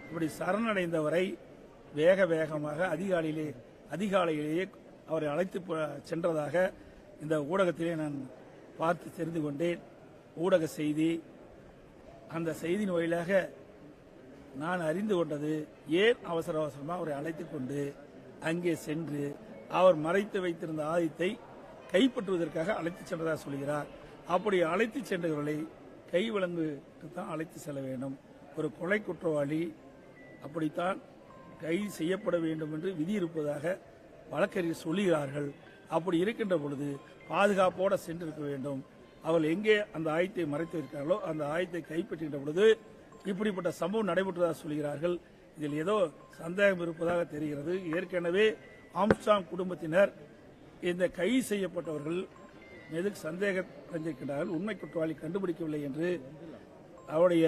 இப்படி சரணடைந்தவரை வேகமாக அதிகாலையிலேயே அவரை அழைத்து சென்றதாக இந்த ஊடகத்திலே நான் பார்த்து தெரிந்து கொண்டேன். ஊடக செய்தி, அந்த செய்தியின் வாயிலாக நான் அறிந்து கொண்டது, ஏன் அவசரமாக அவரை அழைத்துக் கொண்டு அங்கே சென்று அவர் மறைத்து வைத்திருந்த ஆயுதத்தை கைப்பற்றுவதற்காக அழைத்து சென்றதாக சொல்கிறார். அப்படி அழைத்து சென்றவர்களை கைவிலங்கு தான் அழைத்து செல்ல வேண்டும். ஒரு கொலை குற்றவாளி அப்படித்தான் கைது செய்யப்பட வேண்டும் என்று விதி இருப்பதாக வழக்கறிஞர் சொல்லுகிறார்கள். அப்படி இருக்கின்ற பொழுது பாதுகாப்போடு சென்றிருக்க வேண்டும். அவர்கள் எங்கே அந்த ஆயுதத்தை மறைத்து இருக்கிறார்களோ அந்த ஆயுதத்தை கைப்பற்றுகின்ற பொழுது இப்படிப்பட்ட சம்பவம் நடைபெற்றதாக சொல்கிறார்கள். இதில் ஏதோ சந்தேகம் இருப்பதாக தெரிகிறது. ஏற்கனவே ஆம்ஸ்ட்ராங் குடும்பத்தினர் இந்த கைது செய்யப்பட்டவர்கள் மீது சந்தேகம் அடைந்திருக்கிறார்கள். உண்மை குற்றவாளி கண்டுபிடிக்கவில்லை என்று அவருடைய